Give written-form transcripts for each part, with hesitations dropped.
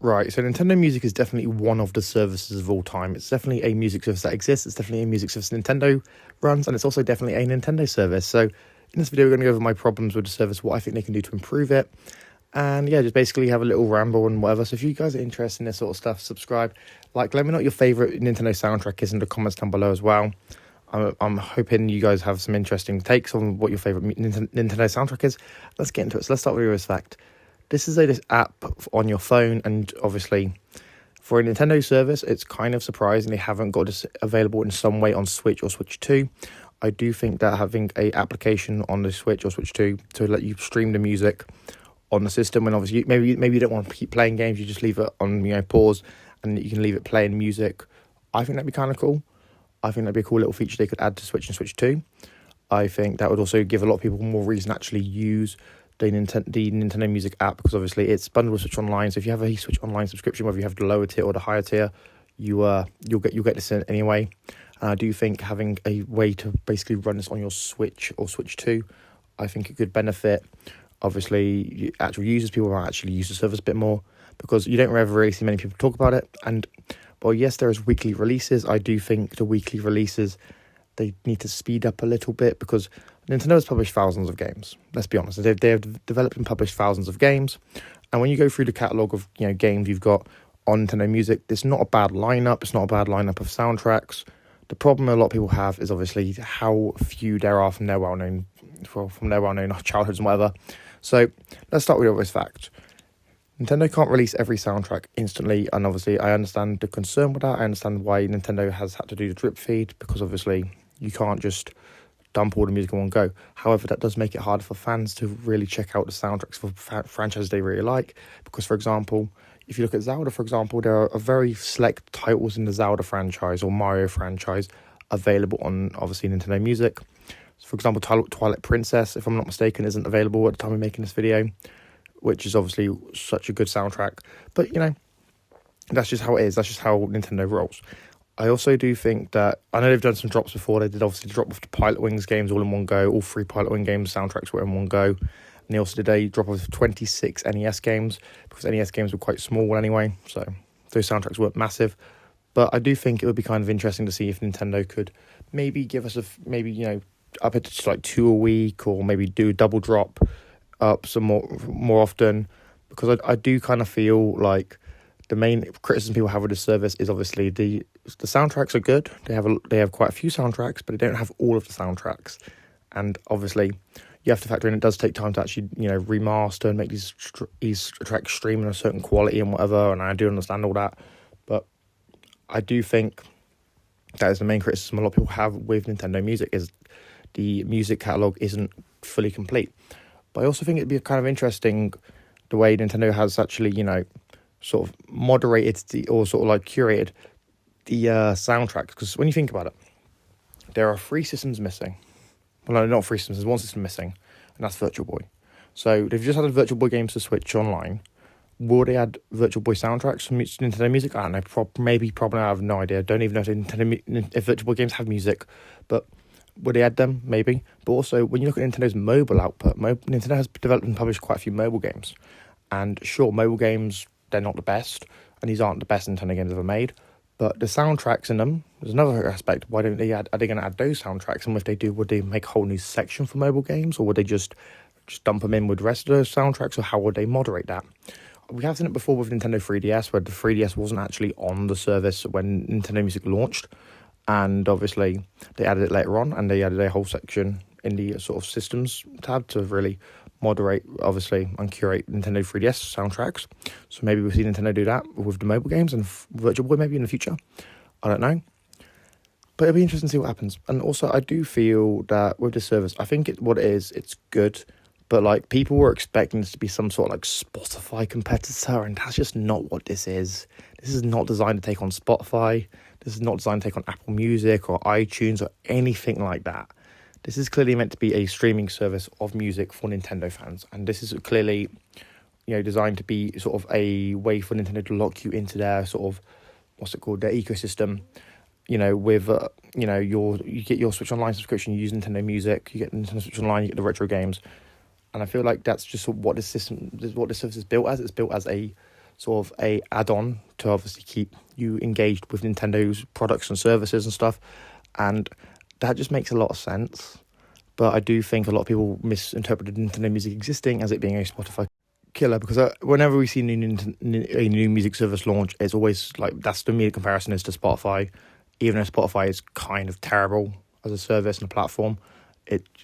Right, so Nintendo Music is definitely one of the services of all time. It's definitely a music service that exists. It's definitely a music service Nintendo runs, and it's also definitely a Nintendo service. So, in this video, we're going to go over my problems with the service, what I think they can do to improve it, and yeah, just basically have a little ramble and whatever. So, if you guys are interested in this sort of stuff, subscribe, like, let me know what your favorite Nintendo soundtrack is in the comments down below as well. I'm hoping you guys have some interesting takes on what your favorite Nintendo soundtrack is. Let's get into it. So, let's start with this fact. This is this app on your phone, and obviously for a Nintendo service, it's kind of surprising they haven't got this available in some way on Switch or Switch 2. I do think that having a application on the Switch or Switch 2 to let you stream the music on the system, and obviously maybe you don't want to keep playing games, you just leave it on pause, and you can leave it playing music. I think that'd be kind of cool. I think that'd be a cool little feature they could add to Switch and Switch 2. I think that would also give a lot of people more reason to actually use the Nintendo Music app, because obviously it's bundled with Switch Online. So if you have a Switch Online subscription, whether you have the lower tier or the higher tier, you'll get this in anyway. And I do think having a way to basically run this on your Switch or Switch 2, I think it could benefit obviously actual users. People might actually use the service a bit more, because you don't ever really see many people talk about it. And well, yes, there is weekly releases. I do think the weekly releases, they need to speed up a little bit, because Nintendo has published thousands of games. Let's be honest. They have developed and published thousands of games. And when you go through the catalogue of games you've got on Nintendo Music, it's not a bad lineup. It's not a bad lineup of soundtracks. The problem a lot of people have is obviously how few there are from their well-known childhoods and whatever. So let's start with this fact. Nintendo can't release every soundtrack instantly, and obviously I understand the concern with that. I understand why Nintendo has had to do the drip feed, because obviously you can't just dump all the music in one go. However, that does make it harder for fans to really check out the soundtracks for franchises they really like. Because, for example, if you look at Zelda, for example, there are very select titles in the Zelda franchise or Mario franchise available on, obviously, Nintendo Music. So, for example, Twilight Princess, if I'm not mistaken, isn't available at the time of making this video, which is obviously such a good soundtrack. But, that's just how it is. That's just how Nintendo rolls. I also do think that, I know they've done some drops before. They did obviously drop off the Pilot Wings games all in one go. All 3 Pilot Wing games soundtracks were in one go. And they also did a drop off 26 NES games, because NES games were quite small anyway. So those soundtracks weren't massive. But I do think it would be kind of interesting to see if Nintendo could maybe give us up it to like 2 a week, or maybe do a double drop up some more often. Because I do kind of feel like the main criticism people have with the service is obviously the soundtracks are good. They have quite a few soundtracks, but they don't have all of the soundtracks. And obviously, you have to factor in it does take time to actually remaster and make these tracks stream in a certain quality and whatever. And I do understand all that, but I do think that is the main criticism a lot of people have with Nintendo Music, is the music catalog isn't fully complete. But I also think it'd be kind of interesting the way Nintendo has actually sort of moderated curated the soundtracks, because when you think about it, there are 3 systems missing. Well, no, not 3 systems. There's 1 system missing, and that's Virtual Boy. So they've just added Virtual Boy games to Switch Online. Will they add Virtual Boy soundtracks from Nintendo Music? I don't know. Probably. I have no idea. Don't even know if Virtual Boy games have music, but would they add them? Maybe. But also, when you look at Nintendo's mobile output, Nintendo has developed and published quite a few mobile games. And sure, mobile games, they're not the best, and these aren't the best Nintendo games ever made. But the soundtracks in them, there's another aspect. Why don't they add? Are they going to add those soundtracks? And if they do, would they make a whole new section for mobile games, or would they just dump them in with the rest of those soundtracks, or how would they moderate that? We have seen it before with Nintendo 3DS, where the 3DS wasn't actually on the service when Nintendo Music launched, and obviously they added it later on, and they added a whole section in the sort of systems tab to really moderate, obviously, and curate Nintendo 3DS soundtracks. So maybe we'll see Nintendo do that with the mobile games and Virtual Boy maybe in the future. I don't know. But it'll be interesting to see what happens. And also, I do feel that with this service, I think it's good. But like, people were expecting this to be some sort of like Spotify competitor, and that's just not what this is. This is not designed to take on Spotify. This is not designed to take on Apple Music or iTunes or anything like that. This is clearly meant to be a streaming service of music for Nintendo fans, and this is clearly, designed to be sort of a way for Nintendo to lock you into their sort of, their ecosystem. With you get your Switch Online subscription, you use Nintendo Music, you get Nintendo Switch Online, you get the retro games, and I feel like that's just what this service is built as. It's built as a sort of a add-on to obviously keep you engaged with Nintendo's products and services and stuff, and that just makes a lot of sense. But I do think a lot of people misinterpreted Nintendo Music existing as it being a Spotify killer, because whenever we see a new music service launch, it's always like, that's the immediate comparison is to Spotify. Even though Spotify is kind of terrible as a service and a platform,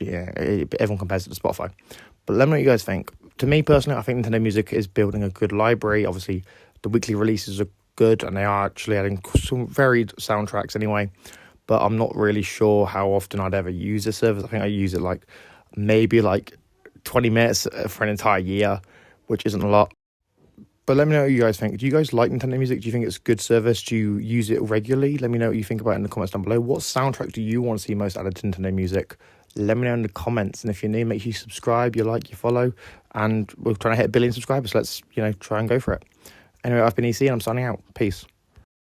everyone compares it to Spotify. But let me know what you guys think. To me personally, I think Nintendo Music is building a good library. Obviously, the weekly releases are good, and they are actually adding some varied soundtracks anyway. But I'm not really sure how often I'd ever use this service. I think I use it maybe 20 minutes for an entire year, which isn't a lot. But let me know what you guys think. Do you guys like Nintendo Music? Do you think it's a good service? Do you use it regularly? Let me know what you think about it in the comments down below. What soundtrack do you want to see most added to Nintendo Music? Let me know in the comments. And if you're new, make sure you subscribe, you like, you follow. And we're trying to hit 1 billion subscribers. So let's, try and go for it. Anyway, I've been EC and I'm signing out. Peace.